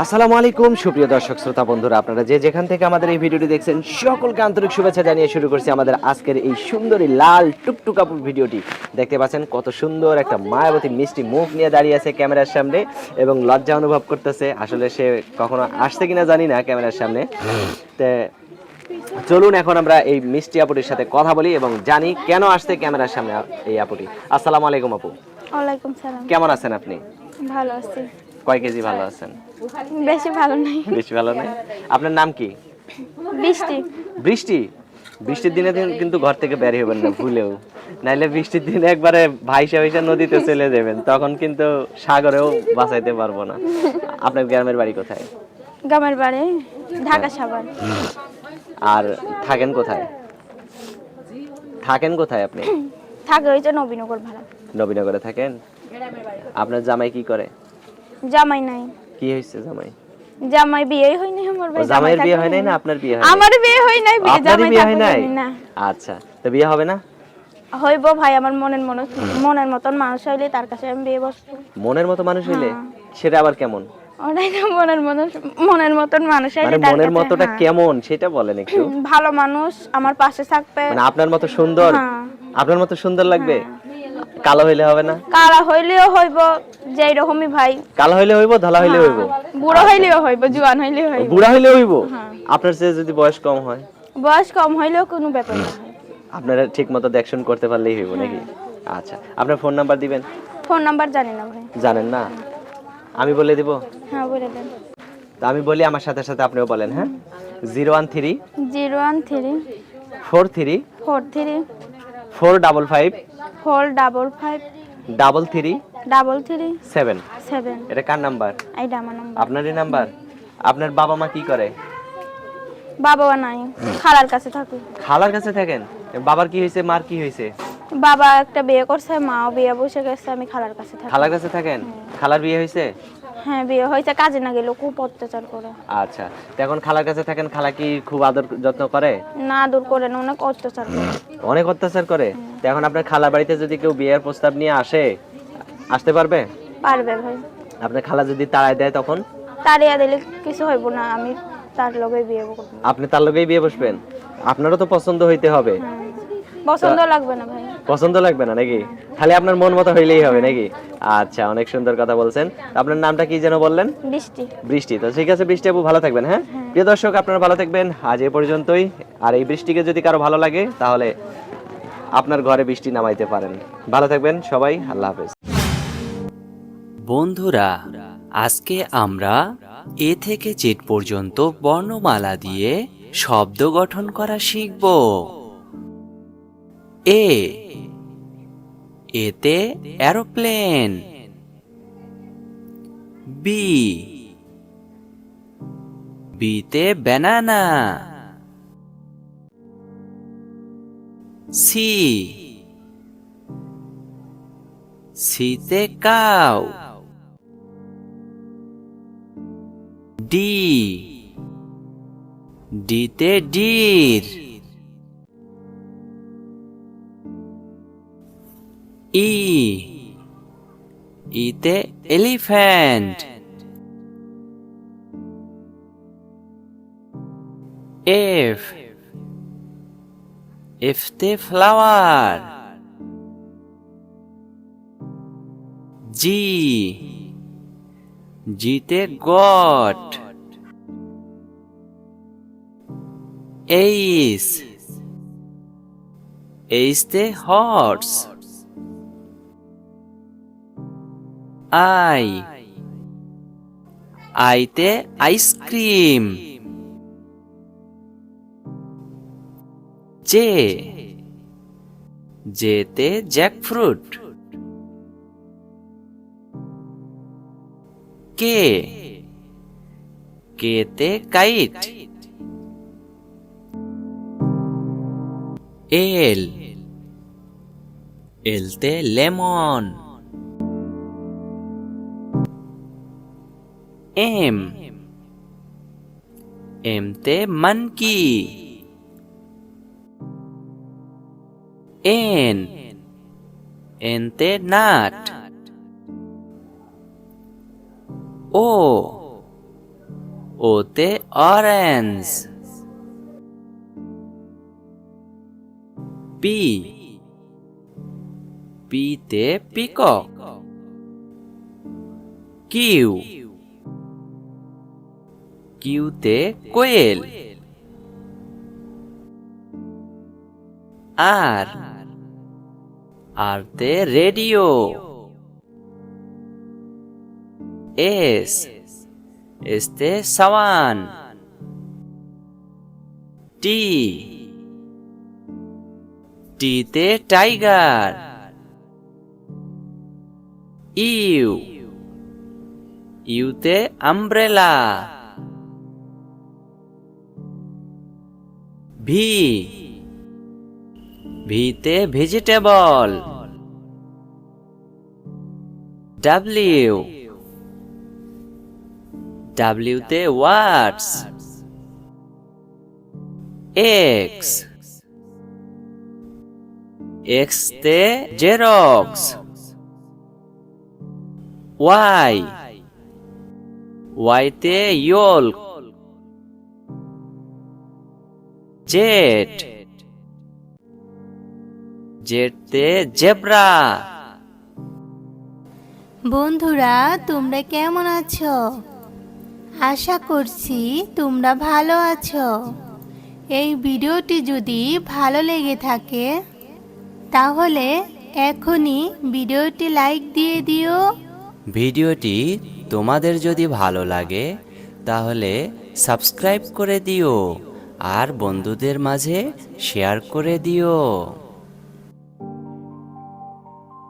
আসসালামু আলাইকুম সুপ্রিয় দর্শক শ্রোতা বন্ধুরা, আপনারা যে যেখান থেকে আমাদের এই ভিডিওটি দেখছেন সকলকে আন্তরিক শুভেচ্ছা জানিয়ে শুরু করছি আমাদের আজকের এই সুন্দরী লাল টুকটুকা ভিডিওটি। দেখতে পাচ্ছেন কত সুন্দর একটা মায়াবতী মিষ্টি মুখ নিয়ে দাঁড়িয়ে আছে ক্যামেরার সামনে এবং লজ্জা অনুভব করতেছে। আসলে সে কখনো আসছে কিনা জানি না ক্যামেরার সামনে। তে চলুন এখন আমরা এই মিষ্টি আপুটির সাথে কথা বলি এবং জানি কেন আসছে ক্যামেরার সামনে এই আপুটি। আসসালামু আলাইকুম আপু। ওয়ালাইকুম সালাম। কেমন আছেন আপনি? ভালো আছি। কয় কেজি ভালো আছেন? বেশি ভালো নাই। বেশি ভালো নাই। আপনার নাম কি? বৃষ্টি। বৃষ্টি। বৃষ্টির দিনে কিন্তু ঘর থেকে বের হবেন না ভুলেও, নাইলে বৃষ্টির দিনে একবারে ভাইসা ভাইসা নদীতে চলে যাবেন, তখন কিন্তু সাগরেও বাঁচাইতে পারবো না। আপনার গ্রামের বাড়ি কোথায়? গ্রামের বাড়ি ঢাকা সাভার। আর থাকেন কোথায়? থাকেন কোথায় আপনি? থাকে ওই যে নবীনগর ভাড়া। নবীনগরে থাকেন। আপনার জামাই কি করে? জামাই নাই। কি হয়েছে জামাই? জামাই বিয়ে হয় নাই আমার ভাই। জামাইয়ের বিয়ে হয় নাই না আপনার বিয়ে হয়? আমার বিয়ে হয় নাই, জামাই বিয়ে হয় নাই না। আচ্ছা, তো বিয়ে হবে না? হইব ভাই, আমার মনের মতন মানুষ হইলে তার কাছে আমি বিয়ে বসবো। মনের মতো মানুষ হইলে? সেটা আবার কেমন? ওটাই না, মনের মতন মানুষ হইলে মানে তার মনের কাছে, মতোটা কেমন সেটা বলেন একটু। ভালো মানুষ আমার পাশে থাকবে। মানে আপনার মতো সুন্দর? আপনার মতো সুন্দর লাগবে? কালো হইলে হবে না? কালা হইলেও হইব, যেই রকমই ভাই। কালো হইলে হইব, ধলা হইলে হইব? বুড়ো হইলেও হইব, জোয়ান হইলেও হইব। বুড়া হইলে হইব? আপনার চেয়ে যদি বয়স কম হয়? বয়স কম হইলেও কোনো ব্যাপার না। আপনারা ঠিক মতো দেখশন করতে পারলেই হইব নাকি? আচ্ছা, আপনার ফোন নাম্বার দিবেন? ফোন নাম্বার জানি না ভাই। জানেন না? আমি বলে দিব? হ্যাঁ বলে দেন। তো আমি বলি, আমার সাথে সাথে আপনিও বলেন। হ্যাঁ, 013 013 43 43 455 455 33 33 7। 7। এটা কার নাম্বার? এইটা আমার নাম্বার। আপনারই নাম্বার? আপনার বাবা মা কি করে? বাবা নাই, খালার কাছে থাকি। খালার কাছে থাকেন? বাবার কি হয়েছে, মার কি হয়েছে? বাবা একটা বিয়ে করছে, মাও বিয়ে বসে গেছে, আমি খালার কাছে থাকি। খালার কাছে থাকেন? খালার বিয়ে হয়েছে? হ্যাঁ বিয়ে হয়েছে, কাজে না গেলেও খুব অত্যাচার করে। আচ্ছা, তো এখন খালার কাছে থাকেন, খালা কি খুব আদর যত্ন করে? না, দূর করে না, অনেক অত্যাচার করে। অনেক অত্যাচার করে? তো এখন আপনার খালার বাড়িতে যদি কেউ বিয়ের প্রস্তাব নিয়ে আসে, আসতে পারবে? পারবে ভাই। আপনার খালা যদি তাড়ায় দেয় তখন? তাড়িয়া দিলে কিছু হইব না, আমি তার লগে বিয়ে করব। আপনি তার লগেই বিয়ে বসবেন? আপনারও তো পছন্দ হইতে হবে। পছন্দ লাগবে না ভাই। পছন্দ লাগবে না নাকি? খালি আপনার মন মতো হইলেই হবে নাকি? আচ্ছা, অনেক সুন্দর কথা বলছেন। আপনার নামটা কি যেন বললেন? বৃষ্টি। বৃষ্টি। তো ঠিক আছে বৃষ্টি আপু, ভালো থাকবেন। হ্যাঁ, প্রিয় দর্শক, আপনারা ভালো থাকবেন। আজ এই পর্যন্তই। আর এই বৃষ্টিকে যদি কারো ভালো লাগে তাহলে আপনার ঘরে বৃষ্টি নামাইতে পারেন। ভালো থাকবেন সবাই, আল্লাহ হাফেজ। বন্ধুরা, আজকে আমরা এ থেকে জেড পর্যন্ত বর্ণমালা দিয়ে শব্দ গঠন করা শিখব। এ, এতে এরোপ্লেন। বি, বিতে ব্যানানা। সি, সিতে কাউ। ডি, ডিতে ডির। ই, ইতে এলিফ্যান্ট। এফ, এফতে ফ্লাওয়ার। জি, জিতে গট। এইচ, এইচতে হর্স। আই, আইতে আইসক্রিম। জে, জেতে জ্যাকফ্রুট। কে, কেতে কাইট। এল, এলতে লেমন। এম, এমতে মানকি। এন, এনতে নাট। ও, ওতে অরেঞ্জ। পি, পিতে পিকক। কিউ, কিউতে কোয়েল। আর, আরতে রেডিও। এস, এসতে সাওয়ান। টি, টিতে টাইগার। ইউ, ইউতে আমব্রেলা। ভি, ভিতে ভেজিটেবল। ডাব্লিউ, ডাব্লিউতে ওয়াটস। এক্স, এক্সতে জেরক্স। ওয়াই, ওয়াইতে ইয়োল্ক। জেড, জেডতে জেব্রা। বন্ধুরা, তোমরা কেমন আছো? আশা করছি তোমরা ভালো আছো। এই ভিডিওটি যদি ভালো লেগে থাকে তাহলে এখনই ভিডিওটি লাইক দিয়ে দিও। ভিডিওটি তোমাদের যদি ভালো লাগে তাহলে সাবস্ক্রাইব করে দিও আর বন্ধুদের মাঝে শেয়ার করে দিও।